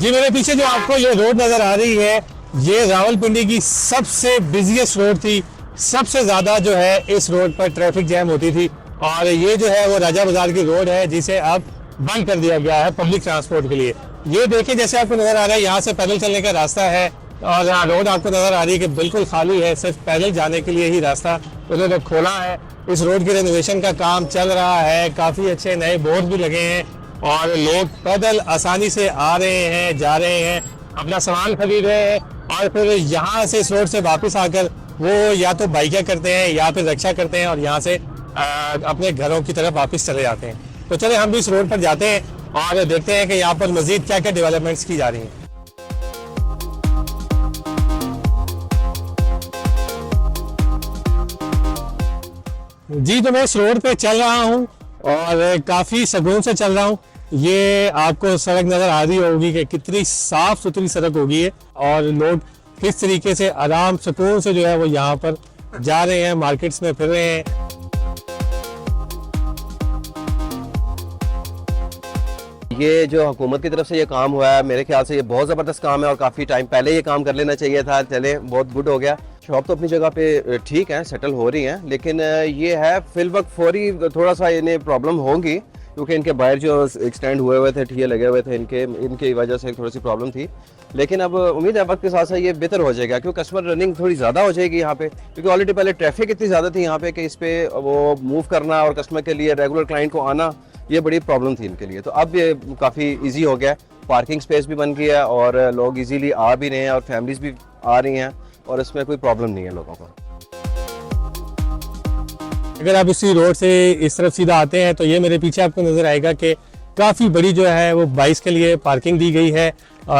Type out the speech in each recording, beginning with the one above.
जी मेरे पीछे जो आपको ये रोड नजर आ रही है, ये रावलपिंडी की सबसे बिजिएस्ट रोड थी। सबसे ज्यादा जो है इस रोड पर ट्रैफिक जैम होती थी और ये जो है वो राजा बाजार की रोड है जिसे अब बंद कर दिया गया है पब्लिक ट्रांसपोर्ट के लिए। ये देखिए जैसे आपको नजर आ रहा है, यहाँ से पैदल चलने का रास्ता है और रोड आपको नजर आ रही है कि बिल्कुल खाली है, सिर्फ पैदल जाने के लिए ही रास्ता उन्होंने खोला है। इस रोड की रेनोवेशन का काम चल रहा है, काफी अच्छे नए बोर्ड भी लगे हैं और लोग पैदल आसानी से आ रहे हैं, जा रहे हैं, अपना सामान खरीद रहे हैं और फिर यहाँ से इस रोड से वापस आकर वो या तो बाइकें करते हैं या फिर रिक्शा करते हैं और यहाँ से अपने घरों की तरफ वापस चले जाते हैं। तो चले हम भी इस रोड पर जाते हैं और देखते हैं कि यहाँ पर मजीद क्या क्या डेवलपमेंट्स की जा रही हैं। जी तो मैं इस रोड पे चल रहा हूँ और काफ़ी सुकून से चल रहा हूँ। ये आपको सड़क नज़र आ रही होगी कि कितनी साफ़ सुथरी सड़क होगी है और लोग किस तरीके से आराम सुकून से जो है वो यहाँ पर जा रहे हैं, मार्केट्स में फिर रहे हैं। ये जो हुकूमत की तरफ से ये काम हुआ है, मेरे ख्याल से ये बहुत ज़बरदस्त काम है और काफ़ी टाइम पहले ये काम कर लेना चाहिए था। चले बहुत गुड हो गया। शॉप तो अपनी जगह पे ठीक है, सेटल हो रही हैं, लेकिन ये है फिल वक्त फौरी थोड़ा सा इन्हें प्रॉब्लम होगी क्योंकि इनके बाहर जो एक्सटेंड हुए थे, ठिये लगे हुए थे, इनकी वजह से थोड़ी सी प्रॉब्लम थी। लेकिन अब उम्मीद है वक्त के साथ साथ ये बेहतर हो जाएगा क्योंकि कस्टमर रनिंग थोड़ी ज़्यादा हो जाएगी यहाँ पे, क्योंकि ऑलरेडी पहले ट्रैफिक इतनी ज़्यादा थी यहाँ पे कि इस पे वो मूव करना और कस्टमर के लिए रेगुलर क्लाइंट को आना ये बड़ी प्रॉब्लम थी इनके लिए। तो अब ये काफ़ी ईजी हो गया, पार्किंग स्पेस भी बन गया और लोग ईजीली आ भी रहे हैं और फैमिलीज भी आ रही हैं और इसमें कोई प्रॉब्लम नहीं है लोगों को। अगर आप इसी रोड से इस तरफ सीधा आते हैं तो ये मेरे पीछे आपको नजर आएगा कि काफ़ी बड़ी जो है वो बाइक्स के लिए पार्किंग दी गई है।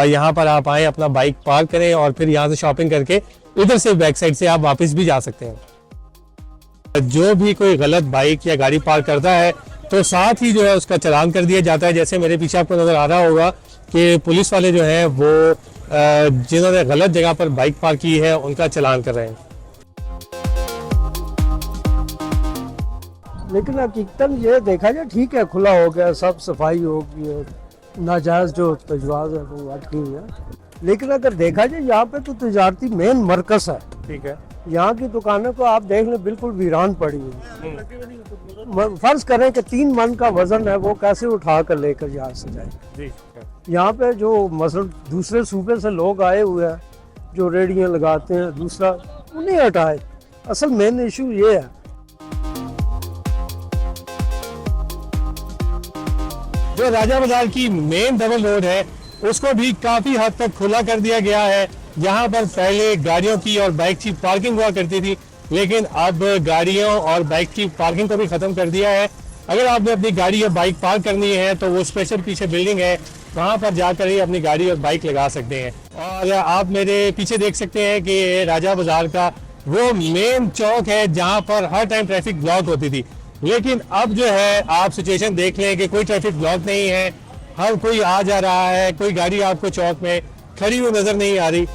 यहाँ पर आप आए, अपना बाइक पार्क करें और फिर यहाँ से शॉपिंग करके इधर से बैक साइड से आप वापस भी जा सकते हैं। जो भी कोई गलत बाइक या गाड़ी पार्क करता है तो साथ ही जो है उसका चालान कर दिया जाता है। जैसे मेरे पीछे आपको नजर आ रहा होगा कि पुलिस वाले जो है वो जिन्होंने गलत जगह पर बाइक पार्क की है उनका चालान कर रहे हैं। लेकिन हकीकतन ये देखा जाए ठीक है, खुला हो गया, सब सफाई हो गई, नाजायज़ जो तजवाज़ है वो हट गई है। लेकिन अगर देखा जाए यहाँ पे तो तजारती मेन मरकज़ है, ठीक है। यहाँ की दुकानों को आप देख लें बिल्कुल वीरान पड़ी हुई। फर्ज करें कि 3 मन का वजन है वो कैसे उठा कर लेकर यहाँ से जाए। यहाँ पे जो मसल दूसरे सूबे से लोग आए हुए हैं जो रेडियाँ लगाते हैं, दूसरा उन्हें हटाए। असल मेन इशू ये है। जो राजा बाजार की मेन डबल रोड है उसको भी काफी हद तक खुला कर दिया गया है। यहाँ पर पहले गाड़ियों की और बाइक की पार्किंग हुआ करती थी, लेकिन अब गाड़ियों और बाइक की पार्किंग को भी खत्म कर दिया है। अगर आपने अपनी गाड़ी या बाइक पार्क करनी है तो वो स्पेशल पीछे बिल्डिंग है, वहाँ पर जाकर ही अपनी गाड़ी और बाइक लगा सकते हैं। और आप मेरे पीछे देख सकते हैं कि राजा बाजार का वो मेन चौक है जहाँ पर हर टाइम ट्रैफिक ब्लॉक होती थी, लेकिन अब जो है आप सिचुएशन देख लें कि कोई ट्रैफिक ब्लॉक नहीं है, हर कोई आ जा रहा है, कोई गाड़ी आपको चौक में खड़ी हुई नजर नहीं आ रही।